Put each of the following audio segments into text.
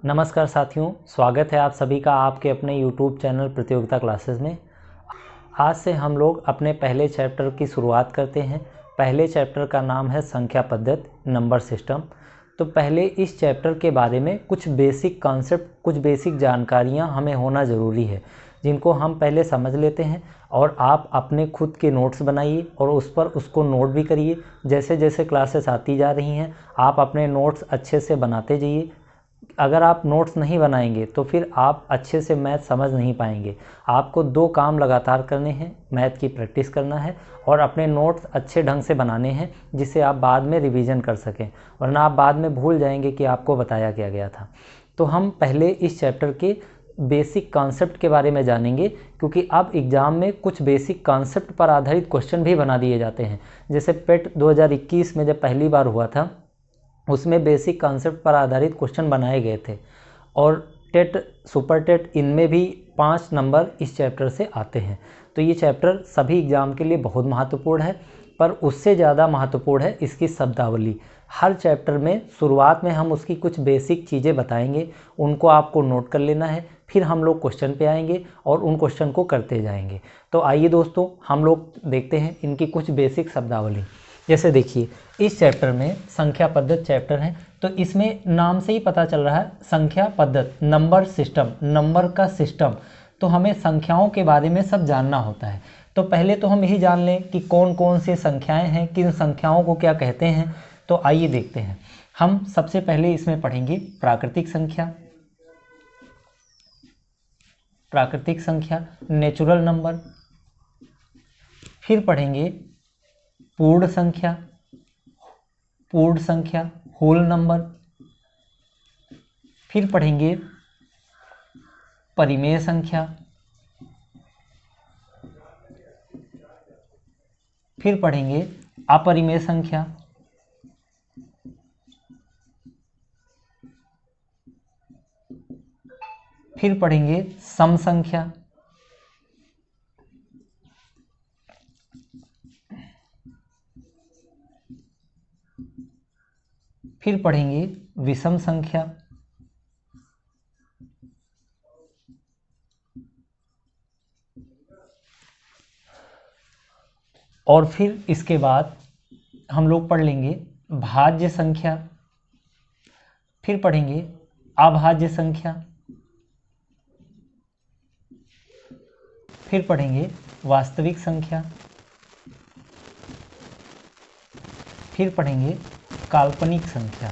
नमस्कार साथियों, स्वागत है आप सभी का आपके अपने YouTube चैनल प्रतियोगिता क्लासेस में। आज से हम लोग अपने पहले चैप्टर की शुरुआत करते हैं। पहले चैप्टर का नाम है संख्या पद्धति, नंबर सिस्टम। तो पहले इस चैप्टर के बारे में कुछ बेसिक कॉन्सेप्ट, कुछ बेसिक जानकारियाँ हमें होना ज़रूरी है, जिनको हम पहले समझ लेते हैं और आप अपने खुद के नोट्स बनाइए और उस पर उसको नोट भी करिए। जैसे जैसे क्लासेस आती जा रही हैं आप अपने नोट्स अच्छे से बनाते जाइए। अगर आप नोट्स नहीं बनाएंगे तो फिर आप अच्छे से मैथ समझ नहीं पाएंगे। आपको दो काम लगातार करने हैं, मैथ की प्रैक्टिस करना है और अपने नोट्स अच्छे ढंग से बनाने हैं, जिससे आप बाद में रिवीजन कर सकें, वरना आप बाद में भूल जाएंगे कि आपको बताया क्या गया था। तो हम पहले इस चैप्टर के बेसिक कॉन्सेप्ट के बारे में जानेंगे, क्योंकि अब एग्ज़ाम में कुछ बेसिक कॉन्सेप्ट पर आधारित क्वेश्चन भी बना दिए जाते हैं। जैसे पेट 2021 में जब पहली बार हुआ था, उसमें बेसिक कॉन्सेप्ट पर आधारित क्वेश्चन बनाए गए थे और टेट, सुपर टेट, इनमें भी 5 नंबर इस चैप्टर से आते हैं। तो ये चैप्टर सभी एग्ज़ाम के लिए बहुत महत्वपूर्ण है, पर उससे ज़्यादा महत्वपूर्ण है इसकी शब्दावली। हर चैप्टर में शुरुआत में हम उसकी कुछ बेसिक चीज़ें बताएंगे, उनको आपको नोट कर लेना है। फिर हम लोग क्वेश्चन पे आएंगे और उन क्वेश्चन को करते जाएंगे। तो आइए दोस्तों, हम लोग देखते हैं इनकी कुछ बेसिक शब्दावली। जैसे देखिए, इस चैप्टर में संख्या पद्धति चैप्टर है, तो इसमें नाम से ही पता चल रहा है संख्या पद्धति, नंबर सिस्टम, नंबर का सिस्टम। तो हमें संख्याओं के बारे में सब जानना होता है। तो पहले तो हम यही जान लें कि कौन कौन सी संख्याएं हैं, किन संख्याओं को क्या कहते हैं। तो आइए देखते हैं। हम सबसे पहले इसमें पढ़ेंगे प्राकृतिक संख्या, प्राकृतिक संख्या, नेचुरल नंबर। फिर पढ़ेंगे पूर्ण संख्या, पूर्ण संख्या, होल नंबर। फिर पढ़ेंगे परिमेय संख्या। फिर पढ़ेंगे अपरिमेय संख्या। फिर पढ़ेंगे सम संख्या। फिर पढ़ेंगे विषम संख्या। और फिर इसके बाद हम लोग पढ़ लेंगे भाज्य संख्या। फिर पढ़ेंगे अभाज्य संख्या। फिर पढ़ेंगे वास्तविक संख्या। फिर पढ़ेंगे काल्पनिक संख्या।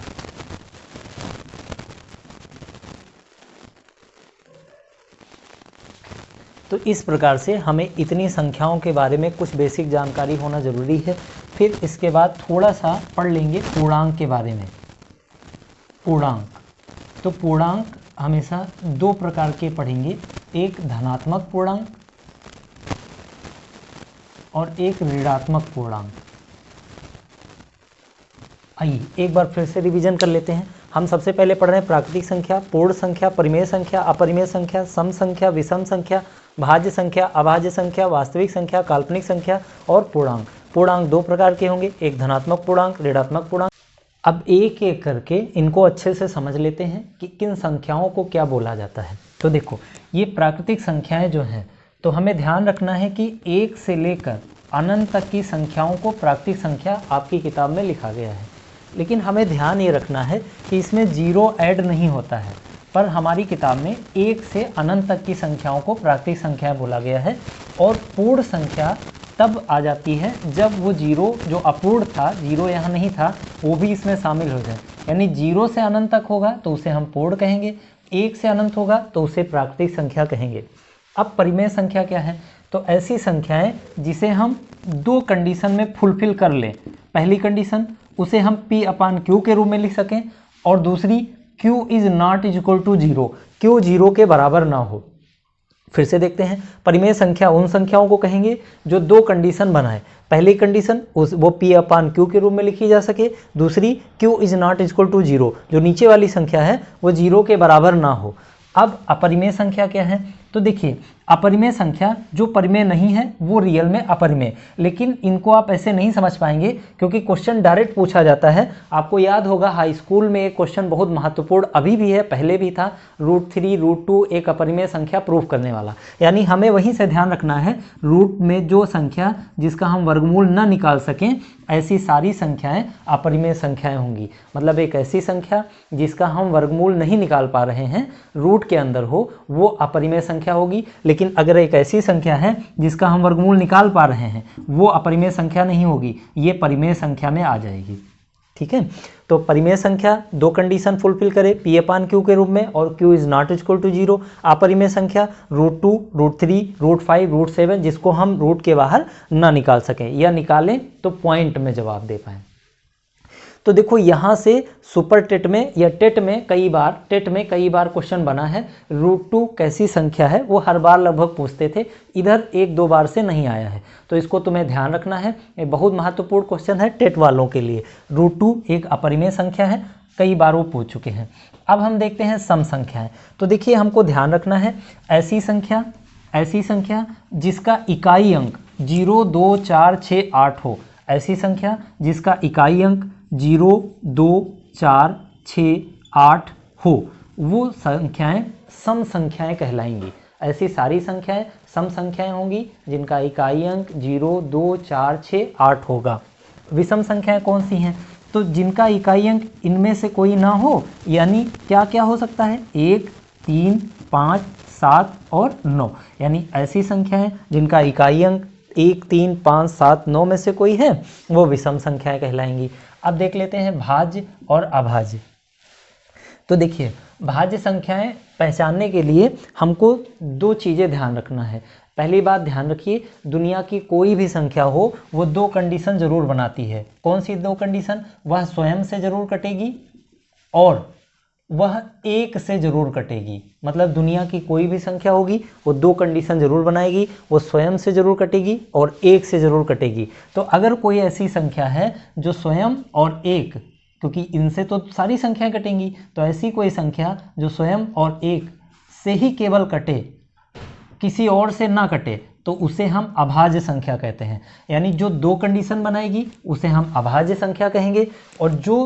तो इस प्रकार से हमें इतनी संख्याओं के बारे में कुछ बेसिक जानकारी होना ज़रूरी है। फिर इसके बाद थोड़ा सा पढ़ लेंगे पूर्णांक के बारे में। पूर्णांक, तो पूर्णांक हमेशा दो प्रकार के पढ़ेंगे, एक धनात्मक पूर्णांक और एक ऋणात्मक पूर्णांक। आइए एक बार फिर से रिवीजन कर लेते हैं। हम सबसे पहले पढ़ रहे हैं प्राकृतिक संख्या, पूर्ण संख्या, परिमेय संख्या, अपरिमेय संख्या, सम संख्या, विषम संख्या, भाज्य संख्या, अभाज्य संख्या, वास्तविक संख्या, काल्पनिक संख्या और पूर्णांक। पूर्णांक दो प्रकार के होंगे, एक धनात्मक पूर्णांक, ऋणात्मक पूर्णांक। अब एक एक करके इनको अच्छे से समझ लेते हैं कि किन संख्याओं को क्या बोला जाता है। तो देखो, ये प्राकृतिक संख्याएं जो हैं, तो हमें ध्यान रखना है कि 1 से लेकर अनंत तक की संख्याओं को प्राकृतिक संख्या आपकी किताब में लिखा गया है। लेकिन हमें ध्यान ये रखना है कि इसमें जीरो ऐड नहीं होता है, पर हमारी किताब में 1 से अनंत तक की संख्याओं को प्राकृतिक संख्याएं बोला गया है। और पूर्ण संख्या तब आ जाती है जब वो जीरो जो अपूर्ण था, जीरो यहाँ नहीं था, वो भी इसमें शामिल हो जाए। यानी 0 से अनंत तक होगा तो उसे हम पूर्ण कहेंगे, 1 से अनंत होगा तो उसे प्राकृतिक संख्या कहेंगे। अब परिमेय संख्या क्या है? तो ऐसी संख्याएं जिसे हम दो कंडीशन में फुलफिल कर लें। पहली कंडीशन, उसे हम P/Q के रूप में लिख सकें, और दूसरी Q is not is equal to 0, Q 0 के बराबर ना हो। फिर से देखते हैं, परिमेय संख्या उन संख्याओं को कहेंगे जो दो कंडीशन बनाए। पहली कंडीशन वो P/Q के रूप में लिखी जा सके, दूसरी Q is not is equal to 0, जो नीचे वाली संख्या है वो 0 के बराबर ना हो। अब अपरिमेय संख्या क्या है? तो देखिए अपरिमेय संख्या जो परिमेय नहीं है वो रियल में अपरिमेय, लेकिन इनको आप ऐसे नहीं समझ पाएंगे क्योंकि क्वेश्चन डायरेक्ट पूछा जाता है। आपको याद होगा हाई स्कूल में एक क्वेश्चन बहुत महत्वपूर्ण अभी भी है, पहले भी था, √3 √2 एक अपरिमेय संख्या प्रूफ करने वाला। यानी हमें वहीं से ध्यान रखना है, रूट में जो संख्या जिसका हम वर्गमूल न निकाल सकें ऐसी सारी संख्याएं अपरिमेय संख्याएं होंगी। मतलब एक ऐसी संख्या जिसका हम वर्गमूल नहीं निकाल पा रहे हैं, रूट के अंदर हो, वो अपरिमेय संख्या होगी। लेकिन अगर एक ऐसी संख्या है जिसका हम वर्गमूल निकाल पा रहे हैं, वो अपरिमेय संख्या नहीं होगी, ये परिमेय संख्या में आ जाएगी। ठीक है, तो परिमेय संख्या दो कंडीशन फुलफिल करे P/Q के रूप में और Q is not equal to 0। अपरिमेय संख्या √2 √3 √5 √7 जिसको हम रूट के बाहर ना निकाल सकें या निकालें तो पॉइंट में जवाब दे पाएं। तो देखो यहाँ से सुपर टेट में या टेट में कई बार क्वेश्चन बना है। √2 कैसी संख्या है वो हर बार लगभग पूछते थे, इधर एक दो बार से नहीं आया है, तो इसको तुम्हें ध्यान रखना है। ये बहुत महत्वपूर्ण क्वेश्चन है टेट वालों के लिए। √2 एक अपरिमेय संख्या है, कई बार वो पूछ चुके हैं। अब हम देखते हैं सम संख्याएं। तो देखिए हमको ध्यान रखना है ऐसी संख्या जिसका इकाई अंक 0 2 4 6 8 हो, ऐसी संख्या जिसका इकाई अंक 0 2 4 6 8 हो, वो संख्याएं सम संख्याएं कहलाएंगी। ऐसी सारी संख्याएं सम संख्याएं होंगी जिनका इकाई अंक 0 2 4 6 8 होगा। विषम संख्याएं कौन सी हैं? तो जिनका इकाई अंक इनमें से कोई ना हो, यानी क्या क्या हो सकता है, 1 3 5 7 और 9, यानी ऐसी संख्याएं जिनका इकाई अंक 1 3 5 7 9 में से कोई है, वो विषम संख्याएं कहलाएंगी। अब देख लेते हैं भाज्य और अभाज्य। तो देखिए भाज्य संख्याएं पहचानने के लिए हमको दो चीज़ें ध्यान रखना है। पहली बात ध्यान रखिए, दुनिया की कोई भी संख्या हो वो दो कंडीशन जरूर बनाती है। कौन सी दो कंडीशन? वह स्वयं से जरूर कटेगी और वह एक से जरूर कटेगी। मतलब दुनिया की कोई भी संख्या होगी वो दो कंडीशन जरूर बनाएगी, वो स्वयं से जरूर कटेगी और एक से जरूर कटेगी। तो अगर कोई ऐसी संख्या है जो स्वयं और एक, क्योंकि इनसे तो सारी संख्याएं कटेंगी, तो ऐसी कोई संख्या जो स्वयं और एक से ही केवल कटे, किसी और से ना कटे, तो उसे हम अभाज्य संख्या कहते हैं। यानी जो दो कंडीशन बनाएगी उसे हम अभाज्य संख्या कहेंगे, और जो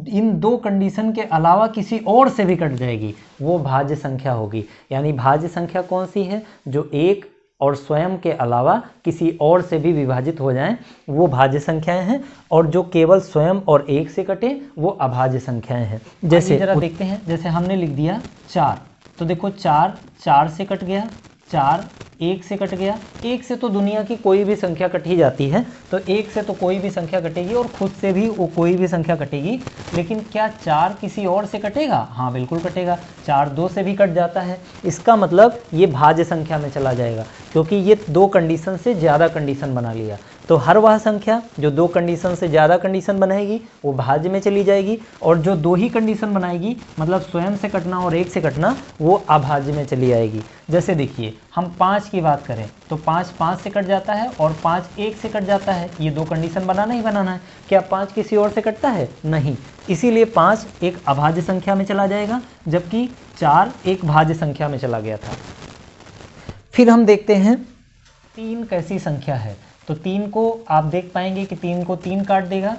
इन दो कंडीशन के अलावा किसी और से भी कट जाएगी वो भाज्य संख्या होगी। यानी भाज्य संख्या कौन सी है? जो एक और स्वयं के अलावा किसी और से भी विभाजित हो जाएं, वो भाज्य संख्याएं हैं, और जो केवल स्वयं और एक से कटे वो अभाज्य संख्याएं हैं। जैसे जरा देखते हैं, जैसे हमने लिख दिया 4, तो देखो 4 4 से कट गया, 4 1 से कट गया। 1 से तो दुनिया की कोई भी संख्या कट ही जाती है, तो 1 से तो कोई भी संख्या कटेगी और खुद से भी वो कोई भी संख्या कटेगी। लेकिन क्या 4 किसी और से कटेगा? हाँ बिल्कुल कटेगा। 4 2 से भी कट जाता है, इसका मतलब ये भाज्य संख्या में चला जाएगा, क्योंकि ये दो कंडीशन से ज़्यादा कंडीशन बना लिया। तो हर वह संख्या जो दो कंडीशन से ज़्यादा कंडीशन बनाएगी वो भाज्य में चली जाएगी, और जो दो ही कंडीशन बनाएगी, मतलब स्वयं से कटना और एक से कटना, वो अभाज्य में चली आएगी। जैसे देखिए हम 5 की बात करें तो 5 5 से कट जाता है और 5 1 से कट जाता है। ये दो कंडीशन बनाना ही बनाना है। क्या 5 किसी और से कटता है? नहीं। इसीलिए 5 एक अभाज्य संख्या में चला जाएगा, जबकि 4 एक भाज्य संख्या में चला गया था। फिर हम देखते हैं 3 कैसी संख्या है। तो 3 को आप देख पाएंगे कि 3 को 3 काट देगा,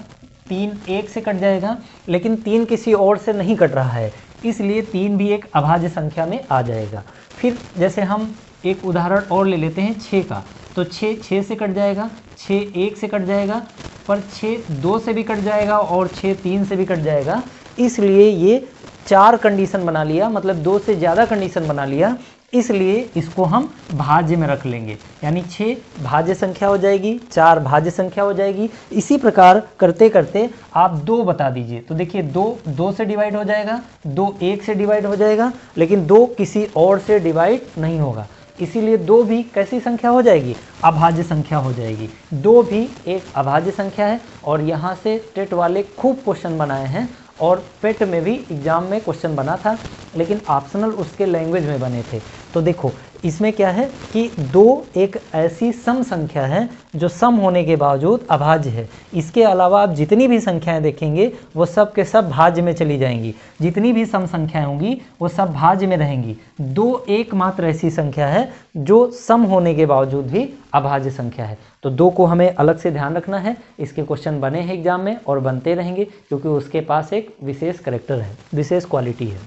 3 1 से कट जाएगा, लेकिन 3 किसी और से नहीं कट रहा है, इसलिए 3 भी एक अभाज्य संख्या में आ जाएगा। फिर जैसे हम एक उदाहरण और ले लेते हैं 6 का, तो 6 6 से कट जाएगा, 6 1 से कट जाएगा, पर 6 2 से भी कट जाएगा और 6 3 से भी कट जाएगा। इसलिए ये 4 कंडीशन बना लिया, मतलब 2 से ज़्यादा कंडीशन बना लिया, इसलिए इसको हम भाज्य में रख लेंगे। यानी 6 भाज्य संख्या हो जाएगी, 4 भाज्य संख्या हो जाएगी। इसी प्रकार करते करते आप 2 बता दीजिए। तो देखिए 2 2 से डिवाइड हो जाएगा, 2 1 से डिवाइड हो जाएगा, लेकिन 2 किसी और से डिवाइड नहीं होगा, इसीलिए 2 भी कैसी संख्या हो जाएगी? अभाज्य संख्या हो जाएगी। 2 भी एक अभाज्य संख्या है, और यहाँ से टेट वाले खूब क्वेश्चन बनाए हैं, और पेट में भी एग्जाम में क्वेश्चन बना था, लेकिन ऑप्शनल उसके लैंग्वेज में बने थे। तो देखो इसमें क्या है कि 2 एक ऐसी सम संख्या है जो सम होने के बावजूद अभाज्य है। इसके अलावा आप जितनी भी संख्याएं देखेंगे वो सब के सब भाज्य में चली जाएंगी। जितनी भी सम संख्याएं होंगी वो सब भाज्य में रहेंगी। 2 एकमात्र ऐसी संख्या है जो सम होने के बावजूद भी अभाज्य संख्या है। तो 2 को हमें अलग से ध्यान रखना है। इसके क्वेश्चन बने हैं एग्जाम में और बनते रहेंगे, क्योंकि उसके पास एक विशेष करैक्टर है, विशेष क्वालिटी है।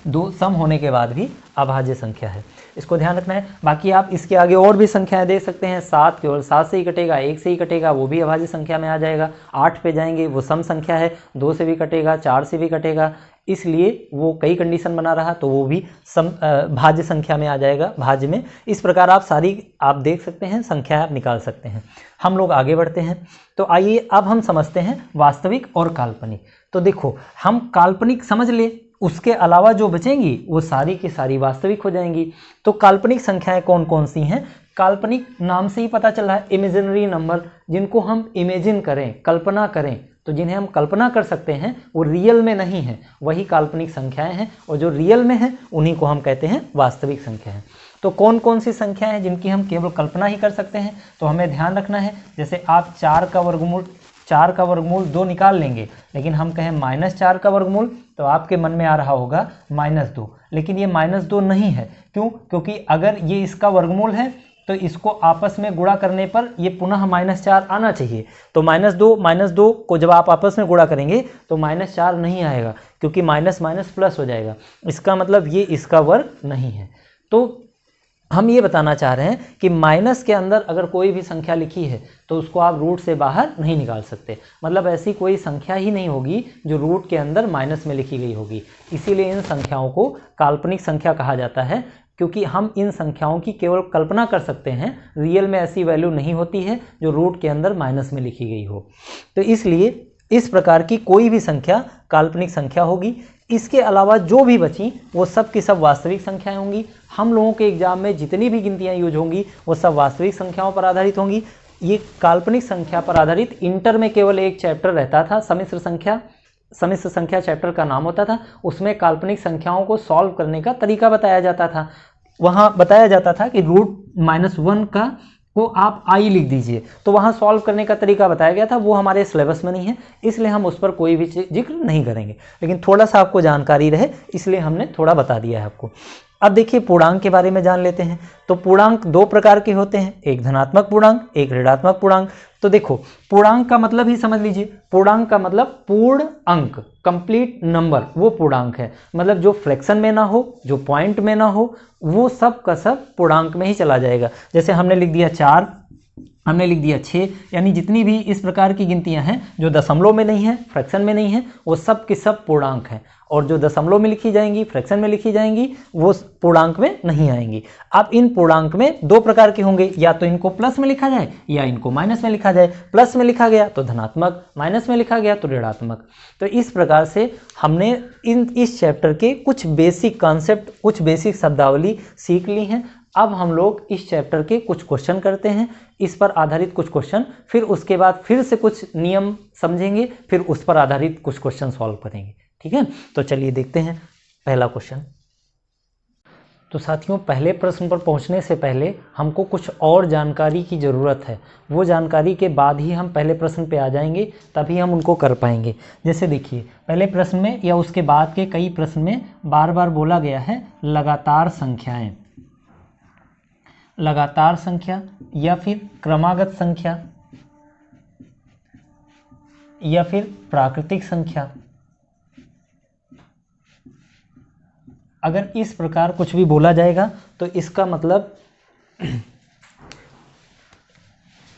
2 सम होने के बाद भी अभाज्य संख्या है, इसको ध्यान रखना है। बाकी आप इसके आगे और भी संख्याएं देख सकते हैं। 7 केवल 7 से ही कटेगा, 1 से ही कटेगा, वो भी अभाज्य संख्या में आ जाएगा। 8 पे जाएंगे, वो सम संख्या है, 2 से भी कटेगा, 4 से भी कटेगा, इसलिए वो कई कंडीशन बना रहा तो वो भी भाज्य संख्या में आ जाएगा, भाज्य में। इस प्रकार आप सारी आप देख सकते हैं, संख्या आप निकाल सकते हैं। हम लोग आगे बढ़ते हैं। तो आइए अब हम समझते हैं वास्तविक और काल्पनिक। तो देखो, हम काल्पनिक समझ ले, उसके अलावा जो बचेंगी वो सारी की सारी वास्तविक हो जाएंगी। तो काल्पनिक संख्याएं कौन कौन सी हैं? काल्पनिक नाम से ही पता चल रहा है, इमेजिनरी नंबर, जिनको हम इमेजिन करें, कल्पना करें, तो जिन्हें हम कल्पना कर सकते हैं वो रियल में नहीं है, वही काल्पनिक संख्याएं हैं। और जो रियल में हैं उन्हीं को हम कहते हैं वास्तविक संख्याएं। तो कौन कौन सी संख्याएं हैं जिनकी हम केवल कल्पना ही कर सकते हैं? तो हमें ध्यान रखना है, जैसे आप 4 का वर्गमूल 2 निकाल लेंगे, लेकिन हम कहें -4 का वर्गमूल, तो आपके मन में आ रहा होगा -2, लेकिन ये -2 नहीं है। क्यों? क्योंकि अगर ये इसका वर्गमूल है तो इसको आपस में गुणा करने पर ये पुनः -4 आना चाहिए। तो -2 को जब आप आपस में गुणा करेंगे तो -4 नहीं आएगा, क्योंकि माइनस माइनस प्लस हो जाएगा। इसका मतलब ये इसका वर्ग नहीं है। तो हम ये बताना चाह रहे हैं कि माइनस के अंदर अगर कोई भी संख्या लिखी है तो उसको आप रूट से बाहर नहीं निकाल सकते। मतलब ऐसी कोई संख्या ही नहीं होगी जो रूट के अंदर माइनस में लिखी गई होगी। इसीलिए इन संख्याओं को काल्पनिक संख्या कहा जाता है, क्योंकि हम इन संख्याओं की केवल कल्पना कर सकते हैं। रियल में ऐसी वैल्यू नहीं होती है जो रूट के अंदर माइनस में लिखी गई हो। तो इसलिए इस प्रकार की कोई भी संख्या काल्पनिक संख्या होगी। इसके अलावा जो भी बची वो सब की सब वास्तविक संख्याएं होंगी। हम लोगों के एग्जाम में जितनी भी गिनतियां यूज होंगी वो सब वास्तविक संख्याओं पर आधारित होंगी। ये काल्पनिक संख्या पर आधारित इंटर में केवल एक चैप्टर रहता था, सम्मिश्र संख्या चैप्टर का नाम होता था। उसमें काल्पनिक संख्याओं को सॉल्व करने का तरीका बताया जाता था। वहाँ बताया जाता था कि √-1 का को आप आई लिख दीजिए, तो वहाँ सॉल्व करने का तरीका बताया गया था। वो हमारे सिलेबस में नहीं है, इसलिए हम उस पर कोई भी जिक्र नहीं करेंगे, लेकिन थोड़ा सा आपको जानकारी रहे इसलिए हमने थोड़ा बता दिया है आपको। अब देखिए पूर्णांक के बारे में जान लेते हैं। तो पूर्णांक 2 प्रकार के होते हैं, एक धनात्मक पूर्णांक, एक ऋणात्मक पूर्णांक। तो देखो, पूर्णांक का मतलब ही समझ लीजिए। पूर्णांक का मतलब पूर्ण अंक, कंप्लीट नंबर, वो पूर्णांक है। मतलब जो फ्रैक्शन में ना हो, जो पॉइंट में ना हो, वो सब का सब पूर्णांक में ही चला जाएगा। जैसे हमने लिख दिया 4, हमने लिख दिया 6, यानी जितनी भी इस प्रकार की गिनतियां हैं जो दशमलव में नहीं है, फ्रैक्शन में नहीं है, वो सब की सब पूर्णांक हैं। और जो दशमलव में लिखी जाएंगी, फ्रैक्शन में लिखी जाएंगी, वो पूर्णांक में नहीं आएंगी। अब इन पूर्णांक में 2 प्रकार के होंगे, या तो इनको प्लस में लिखा जाए या इनको माइनस में लिखा जाए। प्लस में लिखा गया तो धनात्मक, माइनस में लिखा गया तो ऋणात्मक। तो इस प्रकार से हमने इस चैप्टर के कुछ बेसिक कॉन्सेप्ट, कुछ बेसिक शब्दावली सीख ली हैं। अब हम लोग इस चैप्टर के कुछ क्वेश्चन करते हैं, इस पर आधारित कुछ क्वेश्चन, फिर उसके बाद फिर से कुछ नियम समझेंगे, फिर उस पर आधारित कुछ क्वेश्चन सॉल्व करेंगे। ठीक है, तो चलिए देखते हैं पहला क्वेश्चन। तो साथियों, पहले प्रश्न पर पहुंचने से पहले हमको कुछ और जानकारी की ज़रूरत है। वो जानकारी के बाद ही हम पहले प्रश्न पे आ जाएंगे, तभी हम उनको कर पाएंगे। जैसे देखिए, पहले प्रश्न में या उसके बाद के कई प्रश्न में बार बार बोला गया है लगातार संख्याएं, लगातार संख्या या फिर क्रमागत संख्या या फिर प्राकृतिक संख्या। अगर इस प्रकार कुछ भी बोला जाएगा तो इसका मतलब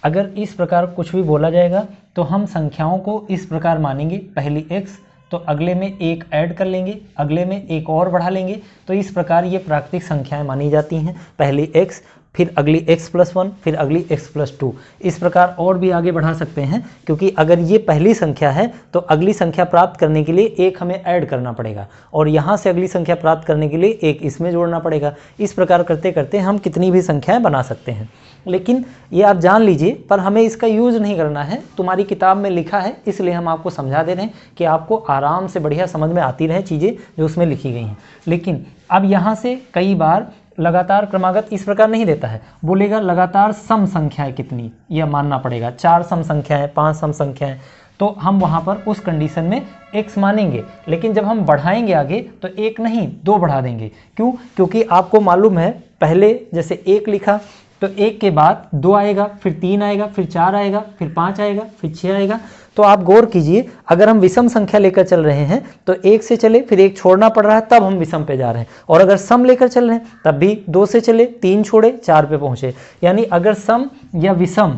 अगर इस प्रकार कुछ भी बोला जाएगा तो हम संख्याओं को इस प्रकार मानेंगे, पहली x तो अगले में एक ऐड कर लेंगे, अगले में एक और बढ़ा लेंगे। तो इस प्रकार ये प्राकृतिक संख्याएं मानी जाती हैं। पहली x, फिर अगली x+1, फिर अगली x+2। इस प्रकार और भी आगे बढ़ा सकते हैं, क्योंकि अगर ये पहली संख्या है तो अगली संख्या प्राप्त करने के लिए एक हमें ऐड करना पड़ेगा, और यहाँ से अगली संख्या प्राप्त करने के लिए एक इसमें जोड़ना पड़ेगा। इस प्रकार करते करते हम कितनी भी संख्याएं बना सकते हैं। लेकिन ये आप जान लीजिए, पर हमें इसका यूज़ नहीं करना है। तुम्हारी किताब में लिखा है, इसलिए हम आपको समझा दे रहे हैं कि आपको आराम से बढ़िया समझ में आती रहे चीज़ें जो उसमें लिखी गई हैं। लेकिन अब यहाँ से कई बार लगातार क्रमागत इस प्रकार नहीं देता है, बोलेगा लगातार सम संख्याएं कितनी, यह मानना पड़ेगा। 4 सम संख्याएं, 5 सम संख्याएं, तो हम वहाँ पर उस कंडीशन में x मानेंगे। लेकिन जब हम बढ़ाएंगे आगे तो 1 नहीं 2 बढ़ा देंगे। क्यों? क्योंकि आपको मालूम है पहले जैसे 1 लिखा तो 1 के बाद 2 आएगा, फिर 3 आएगा, फिर 4 आएगा, फिर 5 आएगा, फिर 6 आएगा। तो आप गौर कीजिए, अगर हम विषम संख्या लेकर चल रहे हैं तो 1 से चले, फिर 1 छोड़ना पड़ रहा है, तब हम विषम पे जा रहे हैं। और अगर सम लेकर चल रहे हैं तब भी 2 से चले, 3 छोड़े, 4 पे पहुंचे। यानी अगर सम या विषम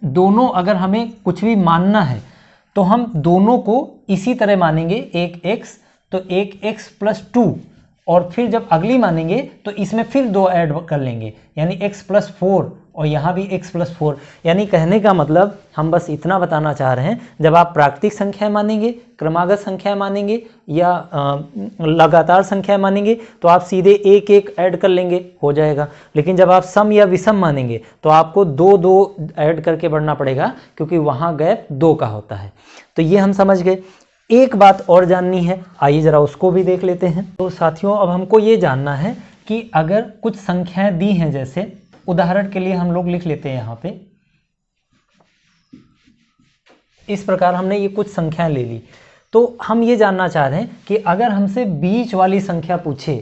दोनों अगर हमें कुछ भी मानना है तो हम दोनों को इसी तरह मानेंगे, एक x तो एक x प्लस 2, और फिर जब अगली मानेंगे तो इसमें फिर 2 ऐड कर लेंगे, यानी x प्लस 4, और यहाँ भी x प्लस 4। यानी कहने का मतलब हम बस इतना बताना चाह रहे हैं, जब आप प्राकृतिक संख्याएं मानेंगे, क्रमागत संख्याएं मानेंगे या लगातार संख्याएं मानेंगे तो आप सीधे 1 1 ऐड कर लेंगे, हो जाएगा। लेकिन जब आप सम या विषम मानेंगे तो आपको 2 2 ऐड करके बढ़ना पड़ेगा, क्योंकि वहाँ गैप 2 का होता है। तो ये हम समझ गए। एक बात और जाननी है, आइए जरा उसको भी देख लेते हैं। तो साथियों, अब हमको ये जानना है कि अगर कुछ संख्याएं दी हैं, जैसे उदाहरण के लिए हम लोग लिख लेते हैं यहाँ पे, इस प्रकार हमने ये कुछ संख्याएं ले ली, तो हम ये जानना चाह रहे हैं कि अगर हमसे बीच वाली संख्या पूछे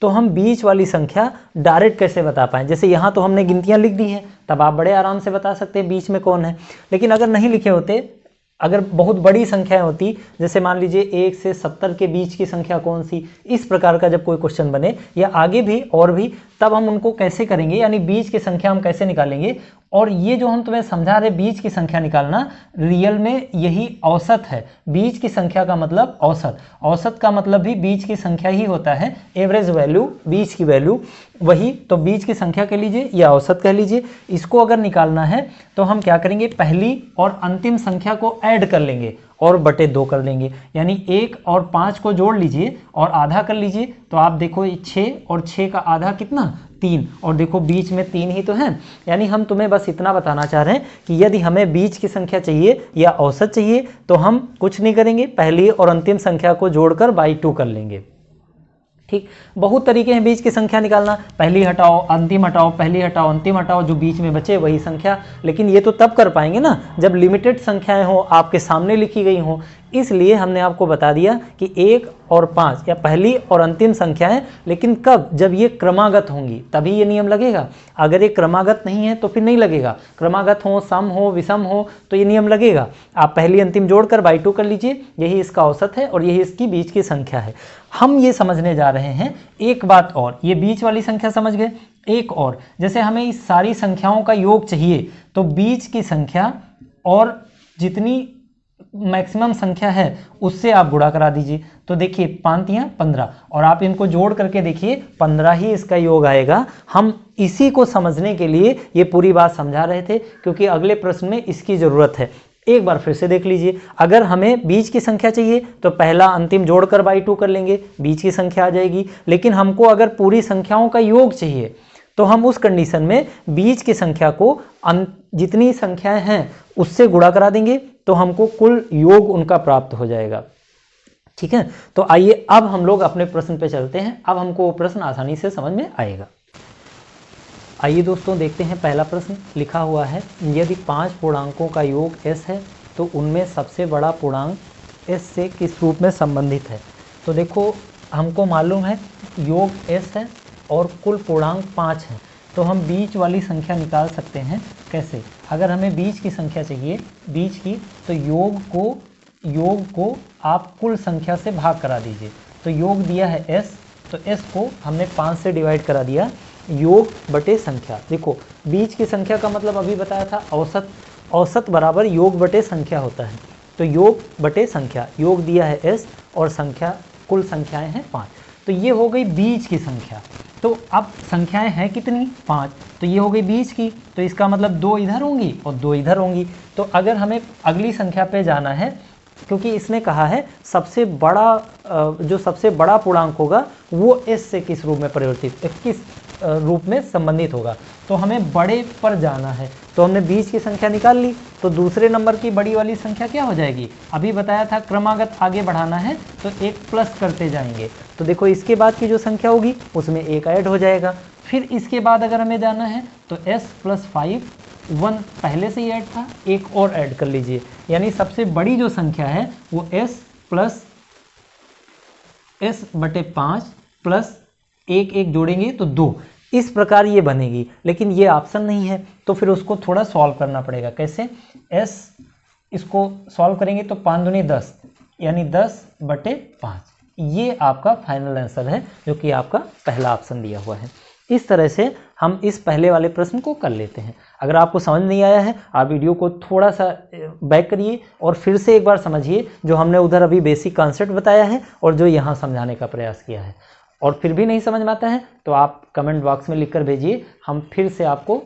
तो हम बीच वाली संख्या डायरेक्ट कैसे बता पाएं। जैसे यहाँ तो हमने गिनतियाँ लिख दी हैं, तब आप बड़े आराम से बता सकते हैं बीच में कौन है। लेकिन अगर नहीं लिखे होते, अगर बहुत बड़ी संख्याएं होती, जैसे मान लीजिए 1 से 70 के बीच की संख्या कौन सी, इस प्रकार का जब कोई क्वेश्चन बने या आगे भी और भी, तब हम उनको कैसे करेंगे, यानी बीच की संख्या हम कैसे निकालेंगे। और ये जो हम तुम्हें समझा रहे बीच की संख्या निकालना, रियल में यही औसत है। बीच की संख्या का मतलब औसत, औसत का मतलब भी बीच की संख्या ही होता है, एवरेज वैल्यू, बीच की वैल्यू वही। तो बीच की संख्या कह लीजिए या औसत कह लीजिए। इसको अगर निकालना है तो हम क्या करेंगे, पहली और अंतिम संख्या को ऐड कर लेंगे और बटे 2 कर लेंगे, यानी 1 और 5 को जोड़ लीजिए और आधा कर लीजिए, तो आप देखो 6 और 6 का आधा कितना, 3, और देखो बीच में 3 ही तो है। यानी हम तुम्हें बस इतना बताना चाह रहे हैं कि यदि हमें बीच की संख्या चाहिए या औसत चाहिए तो हम कुछ नहीं करेंगे, पहली और अंतिम संख्या को जोड़कर बाई 2 कर लेंगे। ठीक, बहुत तरीके हैं बीच की संख्या निकालना, पहली हटाओ अंतिम हटाओ, पहली हटाओ अंतिम हटाओ, जो बीच में बचे वही संख्या। लेकिन ये तो तब कर पाएंगे ना जब लिमिटेड संख्याएं हो, आपके सामने लिखी गई हो। इसलिए हमने आपको बता दिया कि 1 और 5 या पहली और अंतिम संख्याएं, लेकिन कब, जब ये क्रमागत होंगी तभी ये नियम लगेगा। अगर ये क्रमागत नहीं है तो फिर नहीं लगेगा। क्रमागत हो, सम हो, विषम हो तो ये नियम लगेगा। आप पहली अंतिम जोड़कर बाई 2 कर लीजिए, यही इसका औसत है और यही इसकी बीच की संख्या है। हम ये समझने जा रहे हैं एक बात और, ये बीच वाली संख्या समझ गए। एक और, जैसे हमें इस सारी संख्याओं का योग चाहिए तो बीच की संख्या और जितनी मैक्सिमम संख्या है उससे आप गुणा करा दीजिए। तो देखिए 5 या 15, और आप इनको जोड़ करके देखिए 15 ही इसका योग आएगा। हम इसी को समझने के लिए ये पूरी बात समझा रहे थे, क्योंकि अगले प्रश्न में इसकी ज़रूरत है। एक बार फिर से देख लीजिए, अगर हमें बीच की संख्या चाहिए तो पहला अंतिम जोड़कर बाई 2 कर लेंगे, बीच की संख्या आ जाएगी। लेकिन हमको अगर पूरी संख्याओं का योग चाहिए तो हम उस कंडीशन में बीच की संख्या को जितनी संख्याएं हैं उससे गुणा करा देंगे, तो हमको कुल योग उनका प्राप्त हो जाएगा। ठीक है, तो आइए अब हम लोग अपने प्रश्न पे चलते हैं। अब हमको वो प्रश्न आसानी से समझ में आएगा। आइए दोस्तों देखते हैं, पहला प्रश्न लिखा हुआ है, यदि 5 पूर्णांकों का योग s है तो उनमें सबसे बड़ा पूर्णांक s से किस रूप में संबंधित है। तो देखो हमको मालूम है योग s है और कुल पूर्णांक 5 हैं, तो हम बीच वाली संख्या निकाल सकते हैं। कैसे? अगर हमें बीच की संख्या चाहिए, बीच की, तो योग को आप कुल संख्या से भाग करा दीजिए। तो योग दिया है s, तो s को हमने 5 से डिवाइड करा दिया, योग बटे संख्या। देखो बीच की संख्या का मतलब अभी बताया था औसत, औसत बराबर योग बटे संख्या होता है। तो योग बटे संख्या, योग दिया है s और संख्या, कुल संख्याएं हैं 5। तो ये हो गई बीच की संख्या। तो अब संख्याएं हैं कितनी, 5, तो ये हो गई बीच की, तो इसका मतलब 2 इधर होंगी और 2 इधर होंगी। तो अगर हमें अगली संख्या पे जाना है, क्योंकि इसने कहा है सबसे बड़ा जो सबसे बड़ा पूर्णांक होगा वो s से किस रूप में परिवर्तित, रूप में संबंधित होगा। तो हमें बड़े पर जाना है, तो हमने बीच की संख्या निकाल ली, तो दूसरे नंबर की बड़ी वाली संख्या क्या हो जाएगी, अभी बताया था क्रमागत आगे बढ़ाना है तो एक प्लस करते जाएंगे। तो देखो इसके बाद की जो संख्या होगी उसमें एक ऐड हो जाएगा। फिर इसके बाद अगर हमें जाना है तो s + 5, 1 पहले से ही ऐड था, एक और ऐड कर लीजिए, यानी सबसे बड़ी जो संख्या है वो s बटे 5 प्लस एक जोड़ेंगे तो 2, इस प्रकार ये बनेगी। लेकिन ये ऑप्शन नहीं है तो फिर उसको थोड़ा सॉल्व करना पड़ेगा। कैसे, s इसको सॉल्व करेंगे तो 5 दूनी 10, यानी 10 बटे 5, ये आपका फाइनल आंसर है जो कि आपका पहला ऑप्शन दिया हुआ है। इस तरह से हम इस पहले वाले प्रश्न को कर लेते हैं। अगर आपको समझ नहीं आया है आप वीडियो को थोड़ा सा बैक करिए और फिर से एक बार समझिए जो हमने उधर अभी बेसिक कॉन्सेप्ट बताया है और जो यहाँ समझाने का प्रयास किया है। और फिर भी नहीं समझ में आता है तो आप कमेंट बॉक्स में लिखकर भेजिए, हम फिर से आपको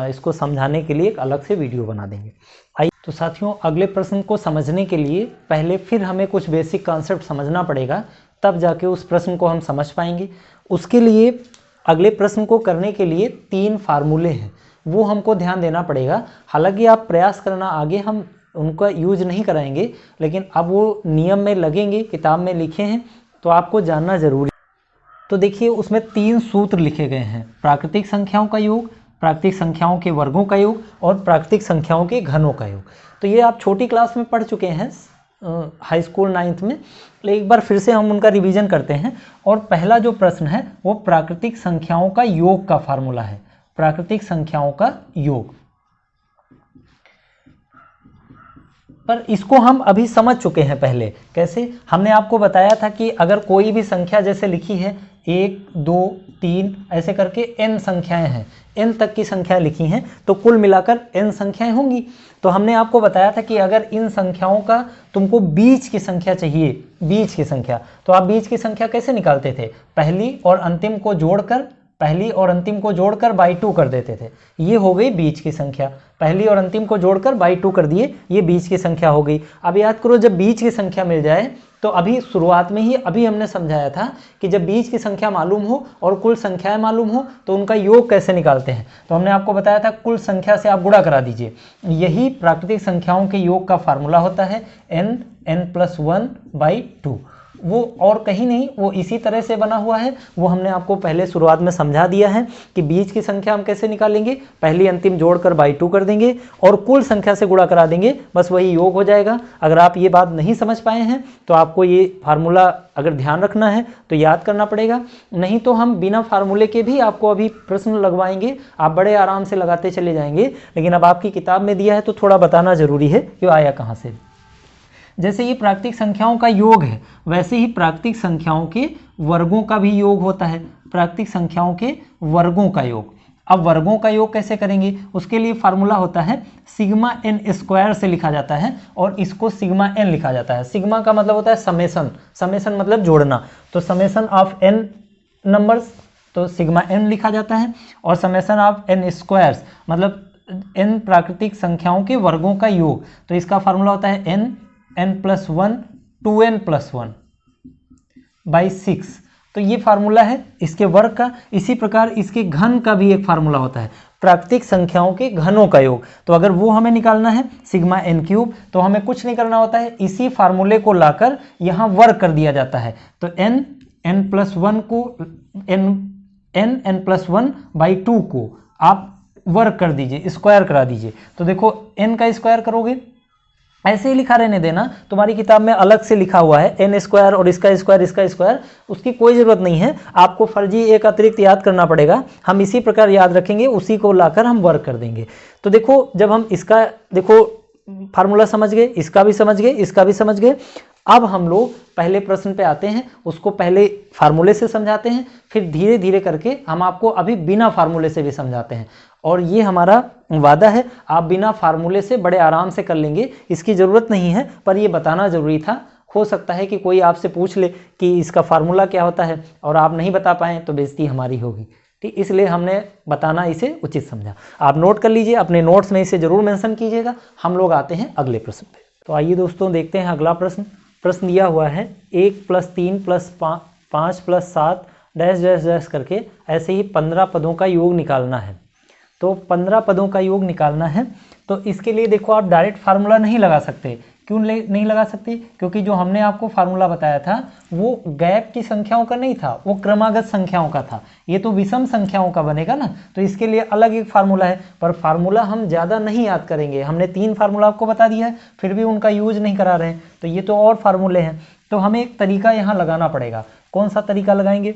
इसको समझाने के लिए एक अलग से वीडियो बना देंगे। आइए तो साथियों, अगले प्रश्न को समझने के लिए पहले फिर हमें कुछ बेसिक कॉन्सेप्ट समझना पड़ेगा, तब जाके उस प्रश्न को हम समझ पाएंगे। उसके लिए अगले प्रश्न को करने के लिए 3 फार्मूले हैं, वो हमको ध्यान देना पड़ेगा। हालांकि आप प्रयास करना, आगे हम उनका यूज नहीं कराएंगे, लेकिन अब वो नियम में लगेंगे, किताब में लिखे हैं तो आपको जानना जरूरी। तो देखिए उसमें 3 सूत्र लिखे गए हैं, प्राकृतिक संख्याओं का योग, प्राकृतिक संख्याओं के वर्गों का योग और प्राकृतिक संख्याओं के घनों का योग। तो ये आप छोटी क्लास में पढ़ चुके हैं, हाई स्कूल 9th में, एक बार फिर से हम उनका रिवीजन करते हैं। और पहला जो प्रश्न है वो प्राकृतिक संख्याओं का योग का फार्मूला है, प्राकृतिक संख्याओं का योग। पर इसको हम अभी समझ चुके हैं पहले। कैसे, हमने आपको बताया था कि अगर कोई भी संख्या जैसे लिखी है 1, 2, 3 ऐसे करके n संख्याएं हैं, n तक की संख्या लिखी हैं, तो कुल मिलाकर n संख्याएं होंगी। तो हमने आपको बताया था कि अगर इन संख्याओं का तुमको बीच की संख्या चाहिए, बीच की संख्या, तो आप बीच की संख्या कैसे निकालते थे, पहली और अंतिम को जोड़कर बाई 2 कर देते थे, ये हो गई बीच की संख्या। पहली और अंतिम को जोड़कर बाई 2 कर दिए, ये बीच की संख्या हो गई। अब याद करो, जब बीच की संख्या मिल जाए तो अभी शुरुआत में ही अभी हमने समझाया था कि जब बीच की संख्या मालूम हो और कुल संख्याएं मालूम हो तो उनका योग कैसे निकालते हैं। तो हमने आपको बताया था कुल संख्या से आप गुणा करा दीजिए, यही प्राकृतिक संख्याओं के योग का फार्मूला होता है n+1/2। वो और कहीं नहीं, वो इसी तरह से बना हुआ है, वो हमने आपको पहले शुरुआत में समझा दिया है कि बीच की संख्या हम कैसे निकालेंगे, पहली अंतिम जोड़कर बाई 2 कर देंगे और कुल संख्या से गुणा करा देंगे, बस वही योग हो जाएगा। अगर आप ये बात नहीं समझ पाए हैं तो आपको ये फार्मूला अगर ध्यान रखना है तो याद करना पड़ेगा, नहीं तो हम बिना फार्मूले के भी आपको अभी प्रश्न लगवाएंगे, आप बड़े आराम से लगाते चले जाएंगे। लेकिन अब आपकी किताब में दिया है तो थोड़ा बताना जरूरी है कि आया कहाँ से। जैसे ये प्राकृतिक संख्याओं का योग है, वैसे ही प्राकृतिक संख्याओं के वर्गों का भी योग होता है, प्राकृतिक संख्याओं के वर्गों का योग। अब वर्गों का योग कैसे करेंगे, उसके लिए फार्मूला होता है सिग्मा n स्क्वायर से लिखा जाता है और इसको सिग्मा n लिखा जाता है। सिग्मा का मतलब होता है समेसन, समेसन मतलब जोड़ना, तो समेसन ऑफ n नंबर्स तो सिग्मा n लिखा जाता है, और समेसन ऑफ n स्क्वायर्स मतलब n प्राकृतिक संख्याओं के वर्गों का योग, तो इसका फार्मूला होता है n+1 2n+1/6। तो ये फार्मूला है इसके वर्ग का। इसी प्रकार इसके घन का भी एक फार्मूला होता है, प्राकृतिक संख्याओं के घनों का योग। तो अगर वो हमें निकालना है सिग्मा n³ तो हमें कुछ नहीं करना होता है, इसी फार्मूले को लाकर यहाँ वर्ग कर दिया जाता है। तो n+1 को n+1/2 को आप वर्ग कर दीजिए, स्क्वायर करा दीजिए। तो देखो n का स्क्वायर करोगे, ऐसे ही लिखा रहने देना, तुम्हारी किताब में अलग से लिखा हुआ है n² और इसका स्क्वायर, उसकी कोई ज़रूरत नहीं है, आपको फर्जी एक अतिरिक्त याद करना पड़ेगा। हम इसी प्रकार याद रखेंगे, उसी को लाकर हम वर्क कर देंगे। तो देखो जब हम इसका देखो फार्मूला समझ गए, इसका भी समझ गए, इसका भी समझ गए, अब हम लोग पहले प्रश्न पे आते हैं, उसको पहले फार्मूले से समझाते हैं, फिर धीरे धीरे करके हम आपको अभी बिना फार्मूले से भी समझाते हैं। और ये हमारा वादा है, आप बिना फार्मूले से बड़े आराम से कर लेंगे, इसकी ज़रूरत नहीं है, पर ये बताना ज़रूरी था। हो सकता है कि कोई आपसे पूछ ले कि इसका फार्मूला क्या होता है और आप नहीं बता पाएँ तो बेइज्जती हमारी होगी, ठीक, इसलिए हमने बताना इसे उचित समझा। आप नोट कर लीजिए, अपने नोट्स में इसे ज़रूर मेंशन कीजिएगा। हम लोग आते हैं अगले प्रश्न पे। तो आइए दोस्तों देखते हैं अगला प्रश्न। प्रश्न दिया हुआ है 1 + 3 + 5 + 7 डैश डैश डैश करके ऐसे ही 15 पदों का योग निकालना है। तो 15 पदों का योग निकालना है, तो इसके लिए देखो आप डायरेक्ट फार्मूला नहीं लगा सकते। क्यों नहीं लगा सकते? क्योंकि जो हमने आपको फार्मूला बताया था वो गैप की संख्याओं का नहीं था, वो क्रमागत संख्याओं का था। ये तो विषम संख्याओं का बनेगा ना, तो इसके लिए अलग एक फार्मूला है। पर फार्मूला हम ज़्यादा नहीं याद करेंगे। हमने 3 फार्मूला आपको बता दिया है, फिर भी उनका यूज नहीं करा रहे हैं, तो ये तो और फार्मूले हैं। तो हमें एक तरीका यहाँ लगाना पड़ेगा। कौन सा तरीका लगाएंगे?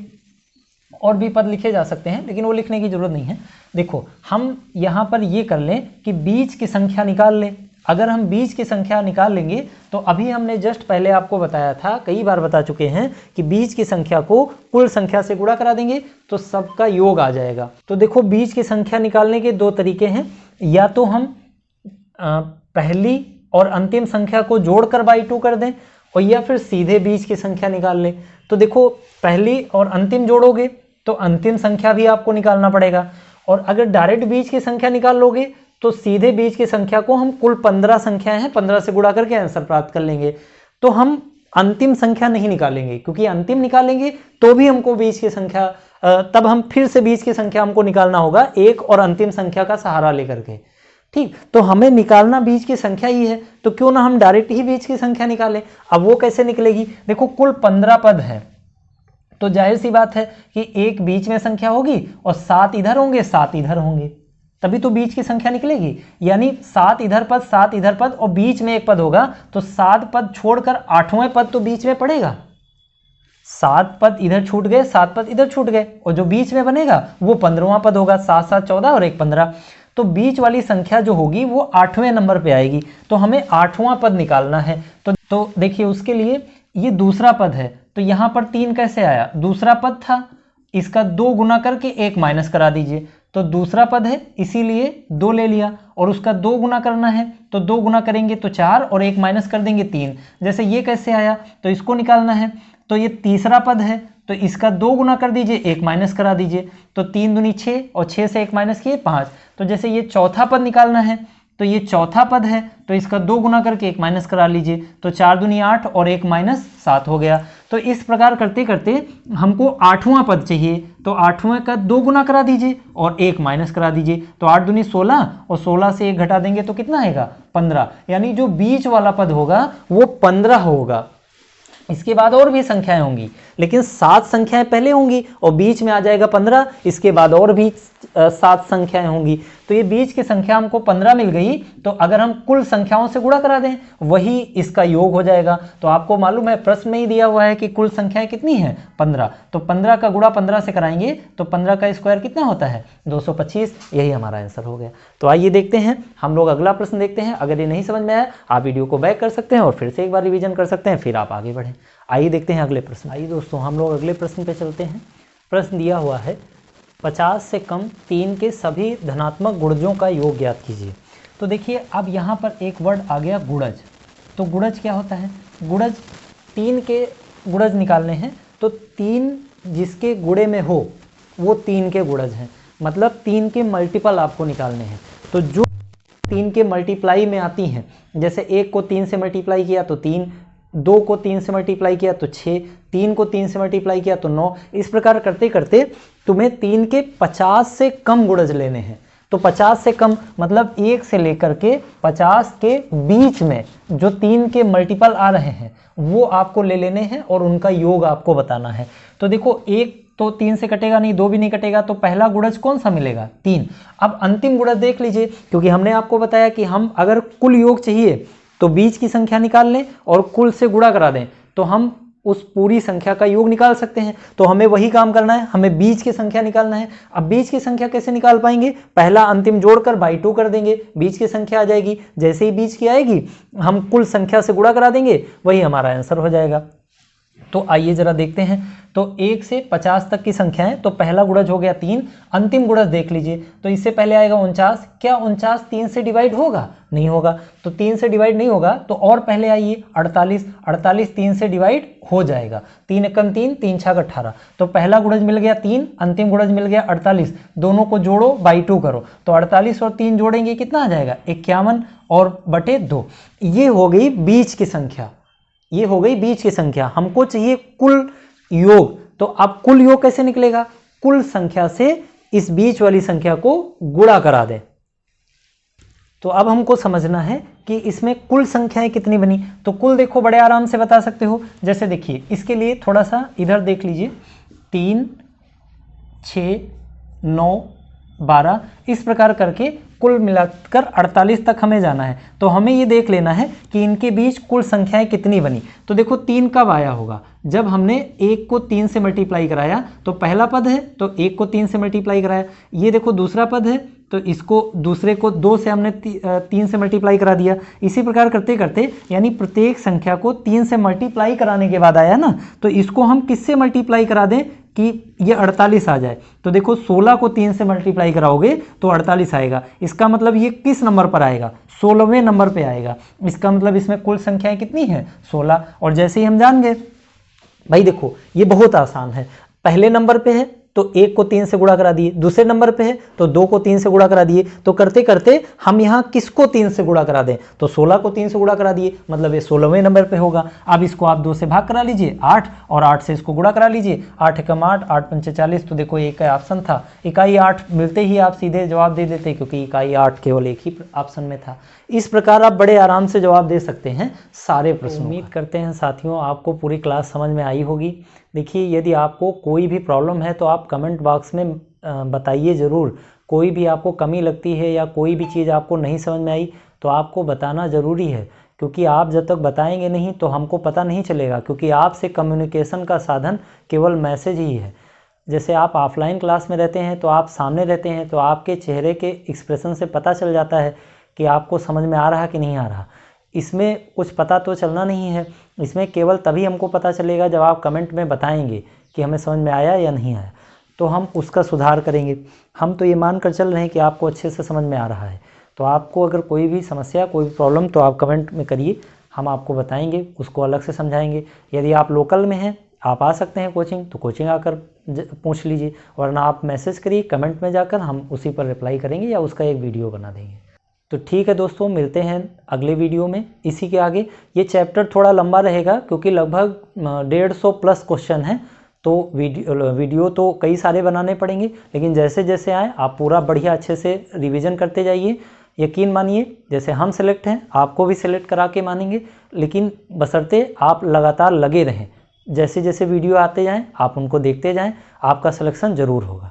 और भी पद लिखे जा सकते हैं, लेकिन वो लिखने की जरूरत नहीं है। देखो हम यहाँ पर ये कर लें कि बीज की संख्या निकाल लें। अगर हम बीज की संख्या निकाल लेंगे तो अभी हमने जस्ट पहले आपको बताया था, कई बार बता चुके हैं कि बीज की संख्या को कुल संख्या से गुणा करा देंगे तो सबका योग आ जाएगा। तो देखो बीज की संख्या निकालने के 2 तरीके हैं। या तो हम पहली और अंतिम संख्या को जोड़कर बाई 2 कर दें, और या फिर सीधे बीज की संख्या निकाल लें। तो देखो पहली और अंतिम जोड़ोगे तो अंतिम संख्या भी आपको निकालना पड़ेगा, और अगर डायरेक्ट बीज की संख्या निकाल लोगे तो सीधे बीज की संख्या को हम कुल 15 संख्या हैं 15 से गुणा करके आंसर प्राप्त कर लेंगे। तो हम अंतिम संख्या नहीं निकालेंगे, क्योंकि अंतिम निकालेंगे तो भी हमको बीज की संख्या, तब हम फिर से बीज की संख्या हमको निकालना होगा एक और अंतिम संख्या का सहारा लेकर के। ठीक, तो हमें निकालना बीज की संख्या ही है, तो क्यों ना हम डायरेक्ट ही बीज की संख्या निकालें। अब वो कैसे निकलेगी? देखो कुल 15 पद हैं, तो जाहिर सी बात है कि एक बीच में संख्या होगी और 7 इधर होंगे 7 इधर होंगे, तभी तो बीच की संख्या निकलेगी। यानी 7 इधर पद 7 इधर पद और बीच में एक पद होगा, तो 7 पद छोड़कर 8वें पद तो बीच में पड़ेगा। 7 पद इधर छूट गए 7 पद इधर छूट गए, और जो बीच में बनेगा वो 15वां पद होगा। 7 7 14 और 1 15, तो बीच वाली संख्या जो होगी वो 8वें नंबर पे आएगी। तो हमें 8वां पद निकालना है। तो देखिए उसके लिए ये दूसरा पद है, तो यहाँ पर 3 कैसे आया? दूसरा पद था, इसका 2 गुना करके 1 माइनस करा दीजिए, तो दूसरा पद है इसीलिए 2 ले लिया, और उसका 2 गुना करना है तो 2 गुना करेंगे तो 4 और 1 माइनस कर देंगे 3। जैसे ये कैसे आया? तो इसको निकालना है, तो ये तीसरा पद है, तो इसका 2 गुना कर दीजिए 1 माइनस करा दीजिए, तो 3 दूनी 6 और 6 से 1 माइनस किए 5। तो जैसे ये चौथा पद निकालना है, तो ये चौथा पद है, तो इसका 2 गुना करके 1 माइनस करा लीजिए, तो 4 दूनी 8 और 1 माइनस 7 हो गया। तो इस प्रकार करते करते हमको 8वां पद चाहिए, तो 8वें का 2 गुना करा दीजिए और 1 माइनस करा दीजिए, तो 8 दूनी 16 और 16 से 1 घटा देंगे तो कितना आएगा? 15। यानी जो बीच वाला पद होगा वो 15 होगा। इसके बाद और भी संख्याएं होंगी, लेकिन 7 संख्याएं पहले होंगी और बीच में आ जाएगा 15। इसके बाद और भी 7 संख्याएं होंगी, तो ये बीच की संख्या हमको 15 मिल गई। तो अगर हम कुल संख्याओं से गुणा करा दें वही इसका योग हो जाएगा। तो आपको मालूम है प्रश्न में ही दिया हुआ है कि कुल संख्याएं कितनी हैं? 15। तो 15 का गुणा 15 से कराएंगे तो 15 का स्क्वायर कितना होता है? 225। यही हमारा आंसर हो गया। तो आइए देखते हैं हम लोग अगला प्रश्न देखते हैं। अगर ये नहीं समझ में आया आप वीडियो को बैक कर सकते हैं और फिर से एक बार रिवीजन कर सकते हैं, फिर आप आगे बढ़ें। आइए देखते हैं अगले प्रश्न। आइए दोस्तों हम लोग अगले प्रश्न पे चलते हैं। प्रश्न दिया हुआ है 50 से कम 3 के सभी धनात्मक गुणजों का योग ज्ञात कीजिए। तो देखिए अब यहाँ पर एक वर्ड आ गया गुणज। तो गुणज क्या होता है? गुणज 3 के गुणज निकालने हैं, तो 3 जिसके गुणे में हो वो 3 के गुणज हैं, मतलब 3 के मल्टीपल आपको निकालने हैं। तो जो 3 के मल्टीप्लाई में आती हैं, जैसे 1 को 3 से मल्टीप्लाई किया तो 3, 2 को 3 से मल्टीप्लाई किया तो 6, 3 को 3 से मल्टीप्लाई किया तो 9। इस प्रकार करते करते तुम्हें 3 के 50 से कम गुणज लेने हैं। तो 50 से कम मतलब 1 से लेकर के 50 के बीच में जो 3 के मल्टीपल आ रहे हैं वो आपको ले लेने हैं और उनका योग आपको बताना है। तो देखो 1 तो 3 से कटेगा नहीं, 2 भी नहीं कटेगा, तो पहला गुणज कौन सा मिलेगा? 3। अब अंतिम गुणज देख लीजिए, क्योंकि हमने आपको बताया कि हम अगर कुल योग चाहिए तो बीच की संख्या निकाल लें और कुल से गुणा करा दें तो हम उस पूरी संख्या का योग निकाल सकते हैं। तो हमें वही काम करना है, हमें बीच की संख्या निकालना है। अब बीच की संख्या कैसे निकाल पाएंगे? पहला अंतिम जोड़कर बाई 2 कर देंगे, बीच की संख्या आ जाएगी। जैसे ही बीच की आएगी हम कुल संख्या से गुणा करा देंगे, वही हमारा आंसर हो जाएगा। तो आइए जरा देखते हैं। तो 1 से 50 तक की संख्याएं, तो पहला गुणज हो गया 3। अंतिम गुणज देख लीजिए, तो इससे पहले आएगा 49। क्या 49 3 से डिवाइड होगा? नहीं होगा, तो 3 से डिवाइड नहीं होगा। तो और पहले आइए 48। 48 3 से डिवाइड हो जाएगा। 3 एकम 3, 3 छक 18। तो पहला गुणज मिल गया 3, अंतिम गुणज मिल गया 48। दोनों को जोड़ो बाई 2 करो, तो 48 और 3 जोड़ेंगे कितना आ जाएगा? 51 और बटे 2। ये हो गई बीच की संख्या, ये हो गई बीच की संख्या। हमको चाहिए कुल योग, तो अब कुल योग कैसे निकलेगा, कुल संख्या से इस बीच वाली संख्या को गुणा करा दें। तो अब हमको समझना है कि इसमें कुल संख्याएं कितनी बनी। तो कुल देखो बड़े आराम से बता सकते हो, जैसे देखिए इसके लिए थोड़ा सा इधर देख लीजिए, 3, 6, 9, 12 इस प्रकार करके कुल मिलाकर 48 तक हमें जाना है। तो हमें ये देख लेना है कि इनके बीच कुल संख्याएं कितनी बनी। तो देखो 3 कब आया होगा, जब हमने 1 को 3 से मल्टीप्लाई कराया, तो पहला पद है तो 1 को 3 से मल्टीप्लाई कराया। ये देखो दूसरा पद है तो इसको दूसरे को 2 से हमने 3 से मल्टीप्लाई करा दिया। इसी प्रकार करते करते यानी प्रत्येक संख्या को 3 से मल्टीप्लाई कराने के बाद आया ना, तो इसको हम किससे मल्टीप्लाई करा दें कि ये 48 आ जाए। तो देखो 16 को 3 से मल्टीप्लाई कराओगे तो 48 आएगा। इसका मतलब ये किस नंबर पर आएगा, 16वें नंबर पे आएगा। इसका मतलब इसमें कुल संख्याएं कितनी है, 16। और जैसे ही हम जान गए भाई, देखो ये बहुत आसान है। पहले नंबर पे है तो 1 को 3 से गुणा करा दिए, दूसरे नंबर पे है तो 2 को 3 से गुणा करा दिए। तो करते करते हम यहाँ किसको 3 से गुणा करा दें, तो 16 को 3 से गुणा करा दिए, मतलब ये 16वें नंबर पे होगा। अब इसको आप 2 से भाग करा लीजिए 8, और 8 से इसको गुणा करा लीजिए, 8 एकम 8, 8 पंचे 40। तो देखो एक का ऑप्शन था इकाई 8, मिलते ही आप सीधे जवाब दे देते क्योंकि इकाई 8 केवल एक ही ऑप्शन में था। इस प्रकार आप बड़े आराम से जवाब दे सकते हैं सारे प्रश्नों। उम्मीद करते हैं साथियों आपको पूरी क्लास समझ में आई होगी। देखिए यदि आपको कोई भी प्रॉब्लम है तो आप कमेंट बॉक्स में बताइए ज़रूर। कोई भी आपको कमी लगती है या कोई भी चीज़ आपको नहीं समझ में आई तो आपको बताना ज़रूरी है, क्योंकि आप जब तक बताएंगे नहीं तो हमको पता नहीं चलेगा, क्योंकि आपसे कम्युनिकेशन का साधन केवल मैसेज ही है। जैसे आप ऑफलाइन क्लास में रहते हैं तो आप सामने रहते हैं तो आपके चेहरे के एक्सप्रेशन से पता चल जाता है कि आपको समझ में आ रहा कि नहीं आ रहा। इसमें कुछ पता तो चलना नहीं है, इसमें केवल तभी हमको पता चलेगा जब आप कमेंट में बताएंगे कि हमें समझ में आया या नहीं आया, तो हम उसका सुधार करेंगे। हम तो ये मान कर चल रहे हैं कि आपको अच्छे से समझ में आ रहा है। तो आपको अगर कोई भी समस्या, कोई भी प्रॉब्लम तो आप कमेंट में करिए, हम आपको बताएंगे, उसको अलग से समझाएंगे। यदि आप लोकल में हैं आप आ सकते हैं कोचिंग, तो कोचिंग आकर पूछ लीजिए, वरना आप मैसेज करिए कमेंट में जाकर, हम उसी पर रिप्लाई करेंगे या उसका एक वीडियो बना देंगे। तो ठीक है दोस्तों, मिलते हैं अगले वीडियो में इसी के आगे। ये चैप्टर थोड़ा लंबा रहेगा क्योंकि लगभग 150 प्लस क्वेश्चन हैं, तो वीडियो तो कई सारे बनाने पड़ेंगे, लेकिन जैसे जैसे आए आप पूरा बढ़िया अच्छे से रिवीजन करते जाइए। यकीन मानिए जैसे हम सेलेक्ट हैं आपको भी सेलेक्ट करा के मानेंगे, लेकिन बशर्ते आप लगातार लगे रहें। जैसे जैसे वीडियो आते जाएँ आप उनको देखते जाएँ, आपका सिलेक्शन ज़रूर होगा।